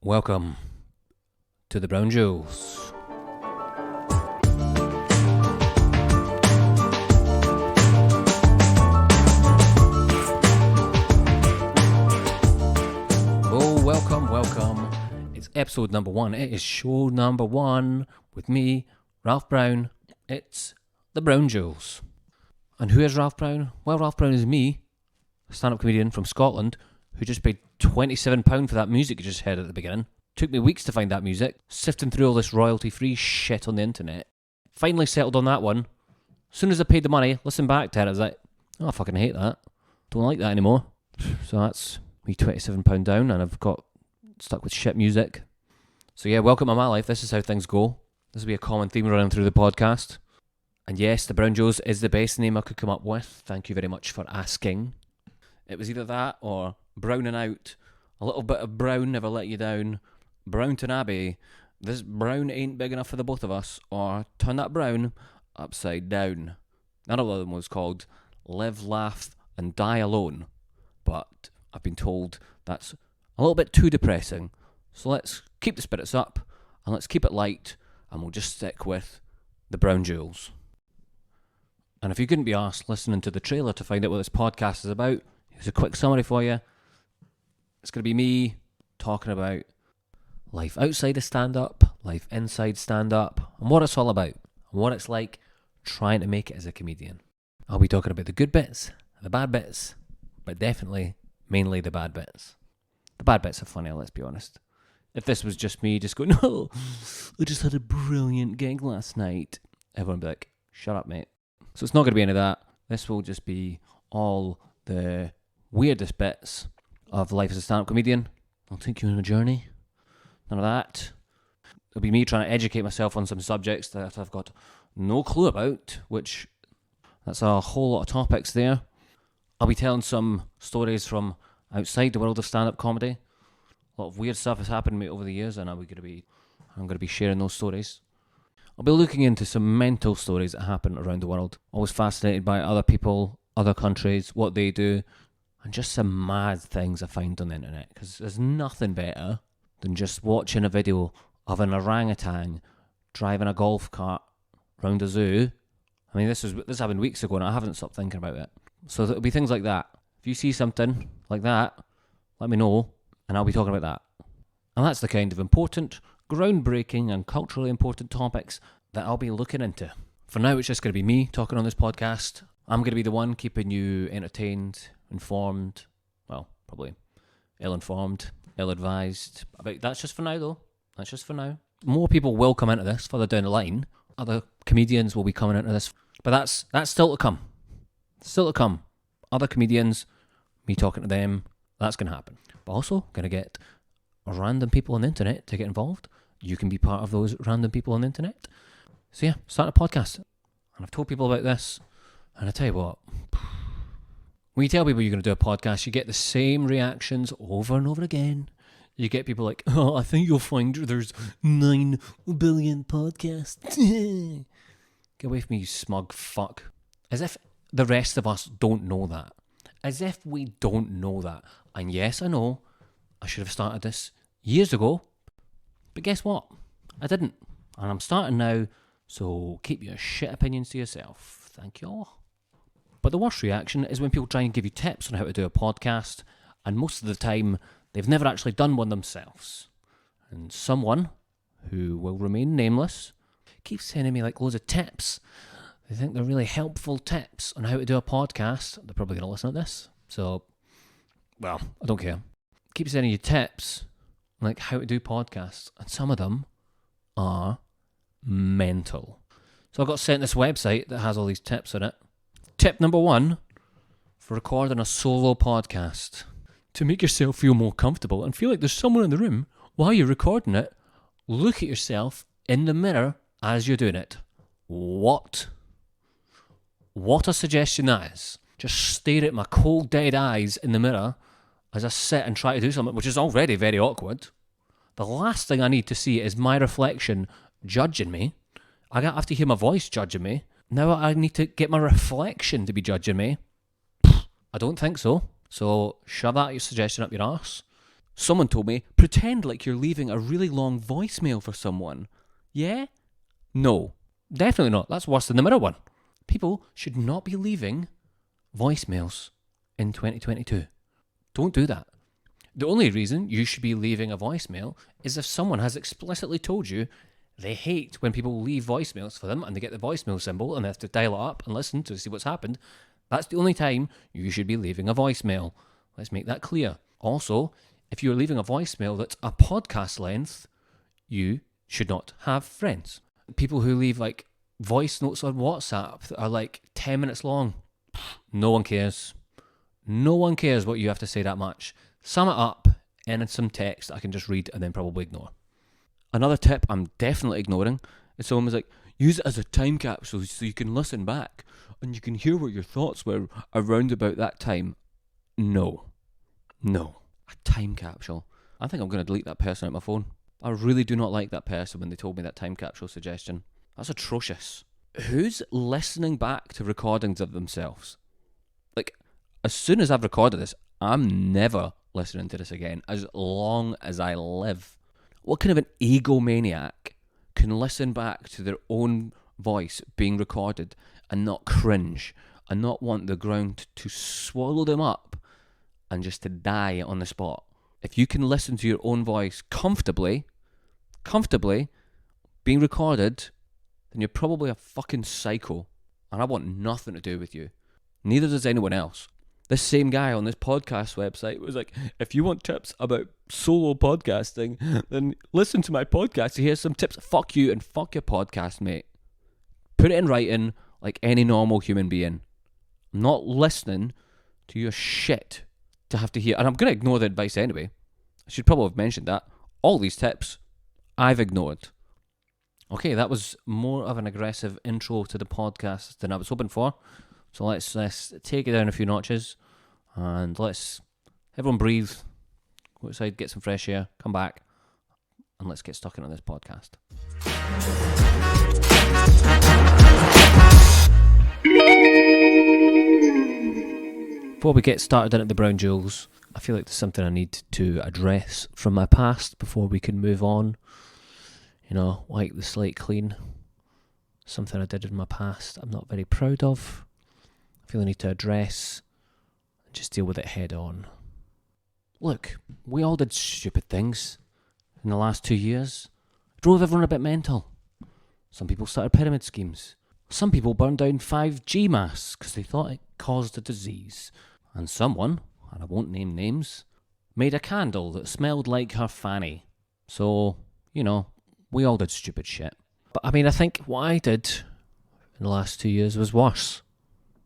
Welcome to the Brown Jewels. Oh, welcome. It's episode number 1. It is show number 1 with me, Ralph Brown. It's the Brown Jewels. And who is Ralph Brown? Well, Ralph Brown is me, a stand-up comedian from Scotland, who just paid £27 for that music you just heard at the beginning. Took me weeks to find that music, sifting through all this royalty-free shit on the internet. Finally settled on that one. As soon as I paid the money, listened back to it, I was like, oh, I fucking hate that. Don't like that anymore. So that's me £27 down, and I've got stuck with shit music. So yeah, welcome to my life. This is how things go. This will be a common theme running through the podcast. And yes, the Brown Jewels is the best name I could come up with. Thank you very much for asking. It was either that or Browning Out. A little bit of brown never let you down. Brownton Abbey. This brown ain't big enough for the both of us. Or turn that brown upside down. None of them was called Live, Laugh and Die Alone. But I've been told that's a little bit too depressing. So let's keep the spirits up and let's keep it light, and we'll just stick with the Brown Jewels. And if you couldn't be arsed listening to the trailer to find out what this podcast is about, here's a quick summary for you. It's going to be me talking about life outside of stand-up, life inside stand-up, and what it's all about, and what it's like trying to make it as a comedian. I'll be talking about the good bits, the bad bits, but definitely, mainly the bad bits. The bad bits are funny, let's be honest. If this was just me just going, no, I just had a brilliant gig last night, everyone would be like, shut up, mate. So it's not going to be any of that. This will just be all the weirdest bits of life as a stand-up comedian. I'll take you on a journey. None of that. It'll be me trying to educate myself on some subjects that I've got no clue about, which that's a whole lot of topics there. I'll be telling some stories from outside the world of stand-up comedy. A lot of weird stuff has happened to me over the years, and I'm going to be sharing those stories. I'll be looking into some mental stories that happen around the world. Always fascinated by other people, other countries, what they do, and just some mad things I find on the internet. Because there's nothing better than just watching a video of an orangutan driving a golf cart round a zoo. I mean, this happened weeks ago, and I haven't stopped thinking about it. So it'll be things like that. If you see something like that, let me know, and I'll be talking about that. And that's the kind of important, groundbreaking and culturally important topics that I'll be looking into. For now, it's just going to be me talking on this podcast. I'm going to be the one keeping you entertained, informed, well, probably ill-informed, ill-advised. That's just for now, though. That's just for now. More people will come into this further down the line. Other comedians will be coming into this. But that's still to come. Still to come. Other comedians, me talking to them, that's going to happen. But also, going to get random people on the internet to get involved. You can be part of those random people on the internet. So yeah, start a podcast. And I've told people about this, and I tell you what, when you tell people you're going to do a podcast, you get the same reactions over and over again. You get people like, oh, I think you'll find there's 9 billion podcasts. Get away from me, you smug fuck. As if the rest of us don't know that. As if we don't know that. And yes, I know, I should have started this years ago. But guess what? I didn't. And I'm starting now, so keep your shit opinions to yourself. Thank you all. But the worst reaction is when people try and give you tips on how to do a podcast, and most of the time, they've never actually done one themselves. And someone, who will remain nameless, keeps sending me like loads of tips. They think they're really helpful tips on how to do a podcast. They're probably going to listen to this. So, well, I don't care. Keep sending you tips on like how to do podcasts. And some of them are mental. So I got sent this website that has all these tips on it. Tip number 1 for recording a solo podcast. To make yourself feel more comfortable and feel like there's someone in the room while you're recording it, look at yourself in the mirror as you're doing it. What a suggestion that is. Just stare at my cold, dead eyes in the mirror as I sit and try to do something, which is already very awkward. The last thing I need to see is my reflection judging me. I have to hear my voice judging me. Now I need to get my reflection to be judging me. I don't think so. So shove that suggestion up your arse. Someone told me, pretend like you're leaving a really long voicemail for someone. Yeah? No, definitely not. That's worse than the mirror one. People should not be leaving voicemails in 2022. Don't do that. The only reason you should be leaving a voicemail is if someone has explicitly told you they hate when people leave voicemails for them and they get the voicemail symbol and they have to dial it up and listen to see what's happened. That's the only time you should be leaving a voicemail. Let's make that clear. Also, if you're leaving a voicemail that's a podcast length, you should not have friends. People who leave like voice notes on WhatsApp that are like 10 minutes long, no one cares. No one cares what you have to say that much. Sum it up in some text I can just read and then probably ignore. Another tip I'm definitely ignoring is someone was like, use it as a time capsule so you can listen back and you can hear what your thoughts were around about that time. No. A time capsule. I think I'm going to delete that person out my phone. I really do not like that person when they told me that time capsule suggestion. That's atrocious. Who's listening back to recordings of themselves? Like, as soon as I've recorded this, I'm never listening to this again as long as I live. What kind of an egomaniac can listen back to their own voice being recorded and not cringe and not want the ground to swallow them up and just to die on the spot? If you can listen to your own voice comfortably being recorded, then you're probably a fucking psycho, and I want nothing to do with you. Neither does anyone else. This same guy on this podcast website was like, if you want tips about solo podcasting, then listen to my podcast. Here's some tips. Fuck you and fuck your podcast, mate. Put it in writing like any normal human being. I'm not listening to your shit to have to hear. And I'm going to ignore the advice anyway. I should probably have mentioned that. All these tips, I've ignored. Okay, that was more of an aggressive intro to the podcast than I was hoping for. So let's take it down a few notches and let's everyone breathe, go outside, get some fresh air, come back, and let's get stuck into this podcast. Before we get started into the Brown Jewels, I feel like there's something I need to address from my past before we can move on. You know, wipe the slate clean. Something I did in my past I'm not very proud of. I feel I need to address and just deal with it head on. Look, we all did stupid things in the last 2 years. Drove everyone a bit mental. Some people started pyramid schemes. Some people burned down 5G masts because they thought it caused a disease. And someone, and I won't name names, made a candle that smelled like her fanny. So, you know, we all did stupid shit. But I mean, I think what I did in the last 2 years was worse.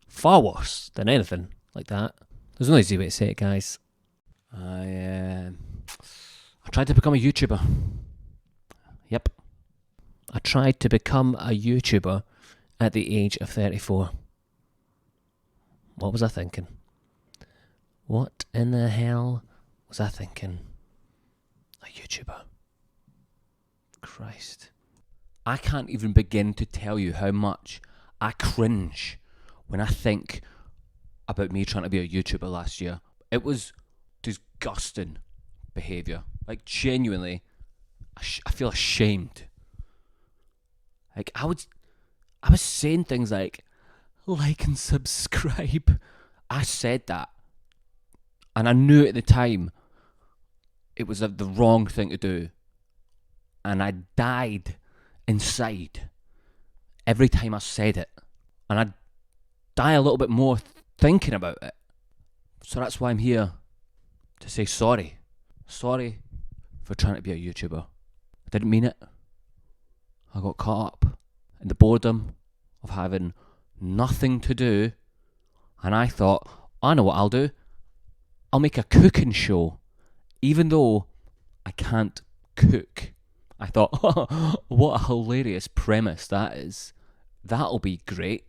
Far worse than anything like that. There's no easy way to say it, guys. I tried to become a YouTuber. Yep. I tried to become a YouTuber at the age of 34. What was I thinking? What in the hell was I thinking? A YouTuber. Christ. I can't even begin to tell you how much I cringe when I think about me trying to be a YouTuber last year. It was disgusting behaviour. Like, genuinely, I feel ashamed. Like, I was saying things like and subscribe. I said that. And I knew at the time it was the wrong thing to do. And I died inside every time I said it. And I'd die a little bit more thinking about it. So that's why I'm here to say sorry. Sorry for trying to be a YouTuber. I didn't mean it. I got caught up in the boredom of having nothing to do. And I thought, I know what I'll do. I'll make a cooking show. Even though I can't cook. I thought, what a hilarious premise that is. That'll be great.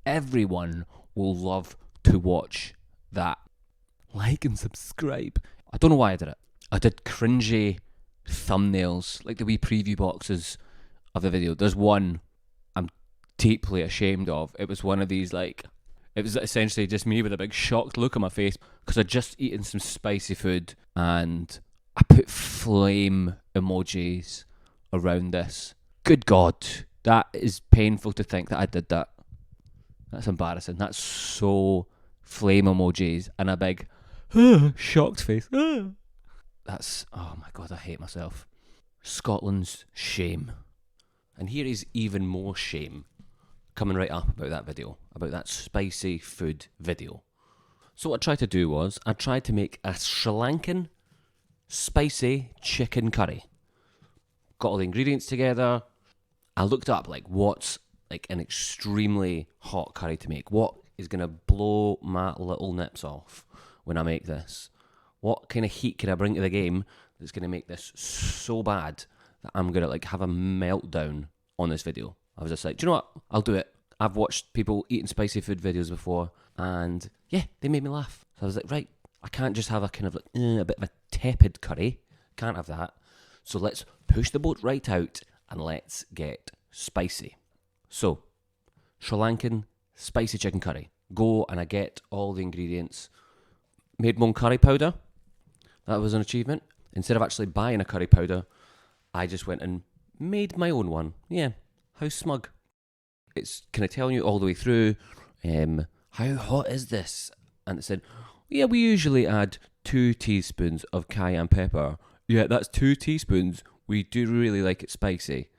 Everyone will love to watch that. Like and subscribe. I don't know why I did it. I did cringy thumbnails, like the wee preview boxes of the video. There's one I'm deeply ashamed of. It was one of these, like, it was essentially just me with a big shocked look on my face because I'd just eaten some spicy food and put flame emojis around this. Good God, that is painful to think that I did that. That's embarrassing. That's so flame emojis and a big shocked face. That's, oh my God, I hate myself. Scotland's shame. And here is even more shame coming right up about that video, about that spicy food video. So what I tried to do was, I tried to make a Sri Lankan spicy chicken curry. Got all the ingredients together. I looked up like what's like an extremely hot curry to make. What is going to blow my little nips off when I make this? What kind of heat can I bring to the game that's going to make this so bad that I'm going to like have a meltdown on this video? I was just like, do you know what? I'll do it. I've watched people eating spicy food videos before, and yeah, they made me laugh. So I was like, right, I can't just have a kind of like a bit of a tepid curry. Can't have that. So let's push the boat right out and let's get spicy. So, Sri Lankan spicy chicken curry. Go and I get all the ingredients. Made my own curry powder. That was an achievement. Instead of actually buying a curry powder, I just went and made my own one. Yeah, how smug. It's kind of telling you all the way through, how hot is this? And it said, yeah, we usually add 2 teaspoons of cayenne pepper. Yeah, that's 2 teaspoons. We do really like it spicy.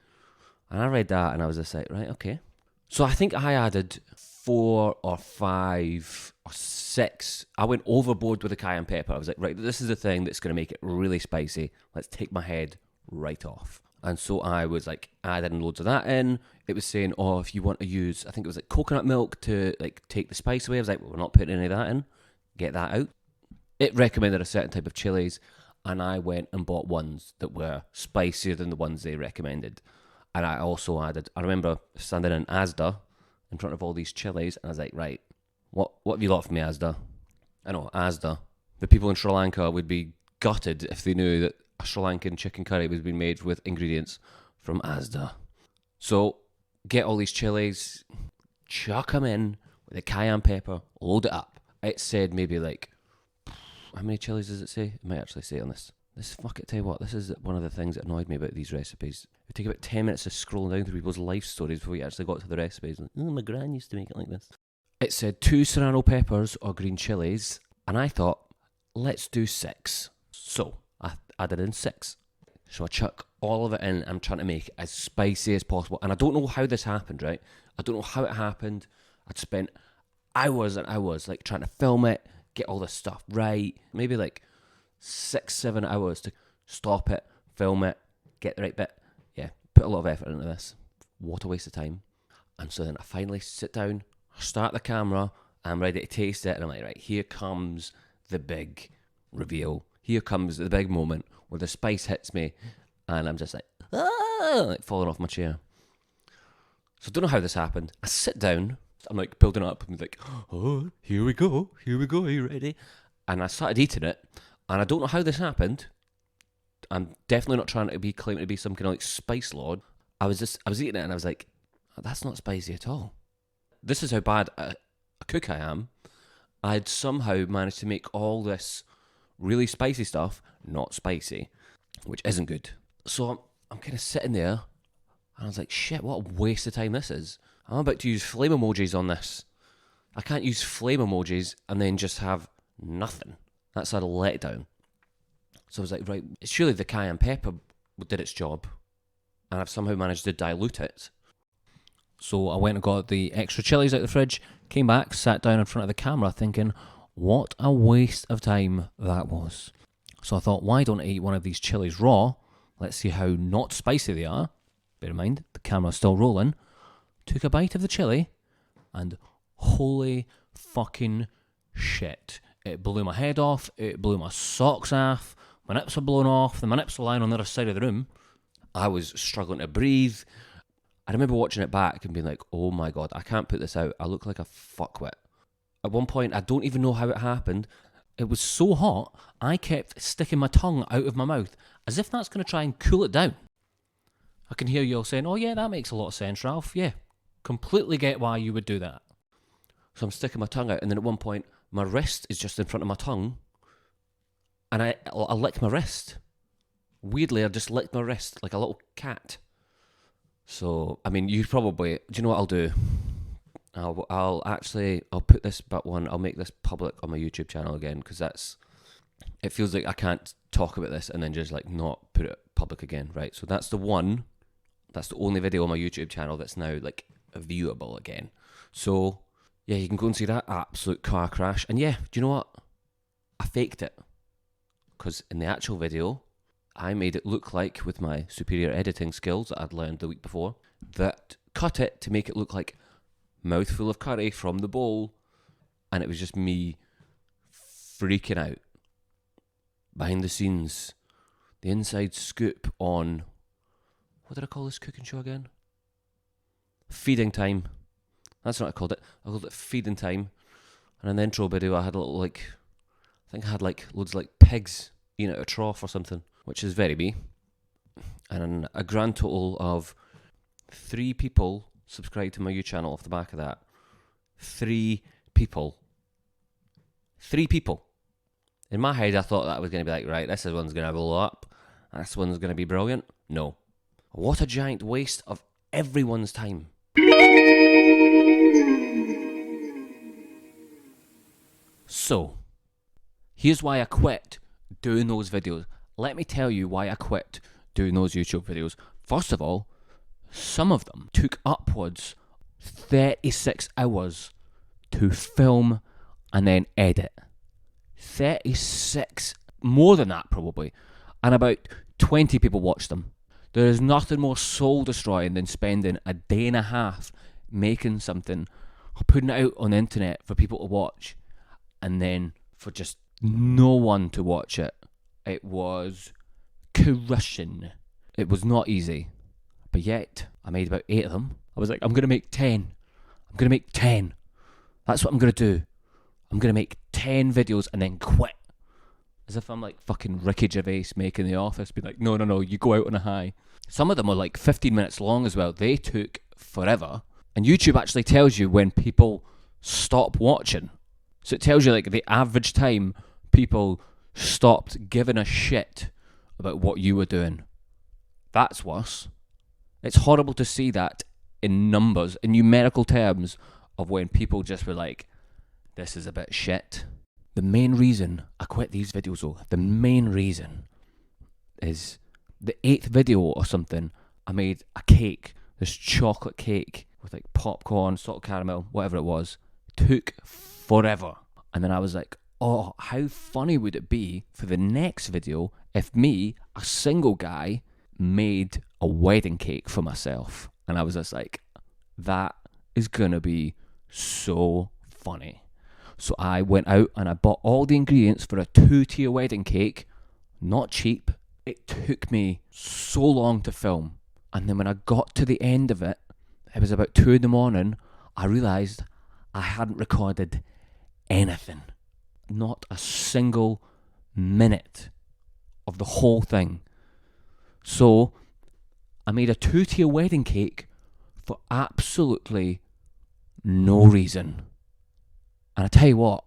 And I read that and I was just like, right, okay. So I think I added 4 or 5 or 6. I went overboard with the cayenne pepper. I was like, right, this is the thing that's going to make it really spicy. Let's take my head right off. And so I was like adding loads of that in. It was saying, oh, if you want to use, I think it was like coconut milk to like take the spice away. I was like, well, we're not putting any of that in. Get that out. It recommended a certain type of chilies, and I went and bought ones that were spicier than the ones they recommended. And I also added, I remember standing in Asda in front of all these chilies, and I was like, right, what have you got for me, Asda? I know, Asda. The people in Sri Lanka would be gutted if they knew that a Sri Lankan chicken curry was being made with ingredients from Asda. So, get all these chilies, chuck them in with the cayenne pepper, load it up. It said maybe like, how many chilies does it say? It might actually say on this. Tell you what, this is one of the things that annoyed me about these recipes. It would take about 10 minutes of scrolling down through people's life stories before you actually got to the recipes. Like, oh, my gran used to make it like this. It said 2 serrano peppers or green chilies, and I thought, let's do 6. So, I added in 6. So I chuck all of it in. I'm trying to make it as spicy as possible. And I don't know how this happened, right? I don't know how it happened. I'd spent hours and hours like trying to film it, get all this stuff right. Maybe like 6-7 hours to stop it, film it, get the right bit. Yeah, put a lot of effort into this. What a waste of time. And so then I finally sit down, start the camera, I'm ready to taste it, and I'm like, right, here comes the big reveal. Here comes the big moment where the spice hits me, and I'm just like, like falling off my chair. So I don't know how this happened. I sit down, I'm like building up, I'm like, oh, here we go, are you ready? And I started eating it, and I don't know how this happened. I'm definitely not trying to be claiming to be some kind of like spice lord. I was eating it, and I was like, that's not spicy at all. This is how bad a cook I am. I'd somehow managed to make all this really spicy stuff not spicy, which isn't good. So I'm kind of sitting there, and I was like, shit, what a waste of time this is. I'm about to use flame emojis on this. I can't use flame emojis and then just have nothing. That's a letdown. So I was like, right, surely the cayenne pepper did its job, and I've somehow managed to dilute it. So I went and got the extra chilies out of the fridge, came back, sat down in front of the camera thinking, what a waste of time that was. So I thought, why don't I eat one of these chilies raw? Let's see how not spicy they are. Bear in mind, the camera's still rolling. Took a bite of the chili, and holy fucking shit. It blew my head off, it blew my socks off, my nips were blown off, my nips were lying on the other side of the room. I was struggling to breathe. I remember watching it back and being like, oh my god, I can't put this out. I look like a fuckwit. At one point, I don't even know how it happened. It was so hot, I kept sticking my tongue out of my mouth, as if that's going to try and cool it down. I can hear you all saying, oh yeah, that makes a lot of sense, Ralph. Yeah, completely get why you would do that. So I'm sticking my tongue out, and then at one point, my wrist is just in front of my tongue, and I lick my wrist. Weirdly, I just licked my wrist like a little cat. So, I mean, you probably... Do you know what I'll do? I'll put this but one, I'll make this public on my YouTube channel again, because it feels like I can't talk about this and then just like not put it public again, right? So that's the only video on my YouTube channel that's now like viewable again. So yeah, you can go and see that absolute car crash. And yeah, do you know what? I faked it. Because in the actual video, I made it look like, with my superior editing skills that I'd learned the week before, that cut it to make it look like mouthful of curry from the bowl, and it was just me freaking out. Behind the scenes, the inside scoop on, what did I call this cooking show again? Feeding Time. That's what I called it. I called it Feeding Time. And in the intro video, I had a little I think I had loads of pigs eating out a trough or something, which is very me. And a grand total of 3 people subscribed to my YouTube channel off the back of that. 3 people. 3 people. In my head, I thought that was going to be like, right, this one's going to blow up. This one's going to be brilliant. No. What a giant waste of everyone's time. So, here's why I quit doing those videos. Let me tell you why I quit doing those YouTube videos. First of all, some of them took upwards 36 hours to film and then edit. 36, more than that probably, and about 20 people watched them. There is nothing more soul destroying than spending a day and a half making something, putting it out on the internet for people to watch, and then for just no one to watch it. It was crushing. It was not easy, but yet I made about 8 of them. I was like, I'm going to make 10. I'm going to make 10. That's what I'm going to do. I'm going to make 10 videos and then quit. As if I'm like fucking Ricky Gervais making The Office. Be like, no, you go out on a high. Some of them are like 15 minutes long as well. They took forever. And YouTube actually tells you when people stop watching. So it tells you like the average time people stopped giving a shit about what you were doing. That's worse. It's horrible to see that in numbers, in numerical terms, of when people just were like, this is a bit shit. The main reason I quit these videos though, the main reason is the 8th video or something, I made a cake, this chocolate cake with like popcorn, salted caramel, whatever it was. It took forever. And then I was like, oh, how funny would it be for the next video if me, a single guy, made a wedding cake for myself? And I was just like, that is gonna be so funny. So I went out and I bought all the ingredients for a 2-tier wedding cake. Not cheap. It took me so long to film. And then when I got to the end of it, it was about 2 a.m, I realised I hadn't recorded anything. Not a single minute of the whole thing. So I made a 2-tier wedding cake for absolutely no reason. And I tell you what,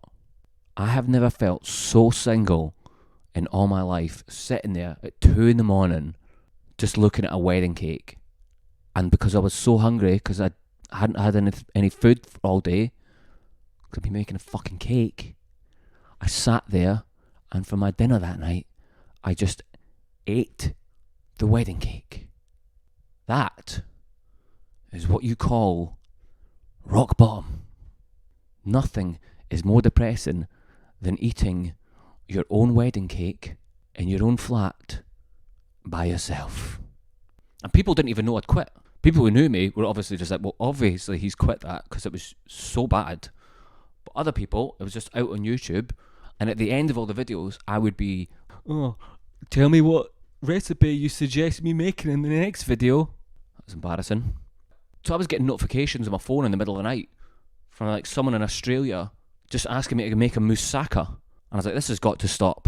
I have never felt so single in all my life, sitting there at 2 a.m, just looking at a wedding cake. And because I was so hungry, because I hadn't had any food all day, because I'd be making a fucking cake, I sat there, and for my dinner that night, I just ate the wedding cake. That is what you call rock bottom. Nothing is more depressing than eating your own wedding cake in your own flat by yourself. And people didn't even know I'd quit. People who knew me were obviously just like, well, obviously he's quit that because it was so bad. But other people, it was just out on YouTube, and at the end of all the videos, I would be, oh, tell me what recipe you suggest me making in the next video. That was embarrassing. So I was getting notifications on my phone in the middle of the night from like someone in Australia just asking me to make a moussaka. And I was like, this has got to stop.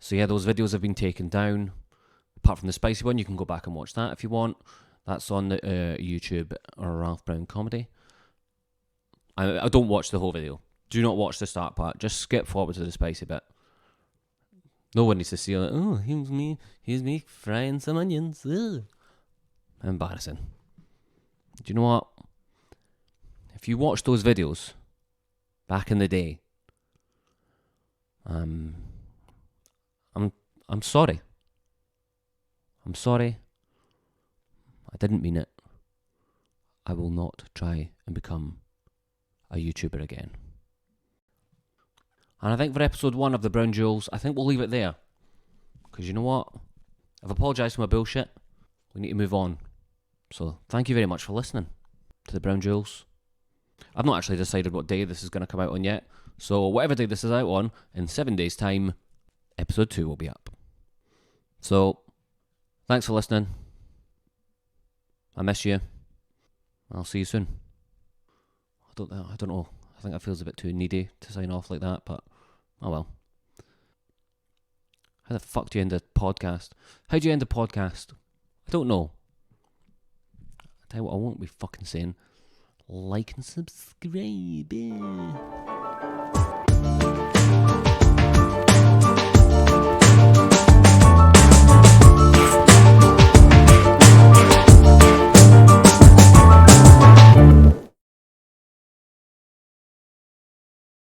So yeah, those videos have been taken down. Apart from the spicy one, you can go back and watch that if you want. That's on the YouTube or Ralph Brown Comedy. I don't watch the whole video. Do not watch the start part. Just skip forward to the spicy bit. No one needs to see, like, oh, here's me frying some onions. Ugh. Embarrassing. Do you know what? If you watch those videos back in the day, I'm sorry. I'm sorry. I didn't mean it. I will not try and become a YouTuber again. And I think for episode 1 of the Brown Jewels, I think we'll leave it there. Because you know what? I've apologised for my bullshit. We need to move on. So thank you very much for listening to the Brown Jewels. I've not actually decided what day this is going to come out on yet. So whatever day this is out on, in 7 days' time, episode 2 will be up. So, thanks for listening. I miss you. I'll see you soon. I don't know. I think that feels a bit too needy to sign off like that, but oh well. How the fuck do you end a podcast? How do you end a podcast? I don't know. I tell you what, I won't be fucking saying. Like and subscribe.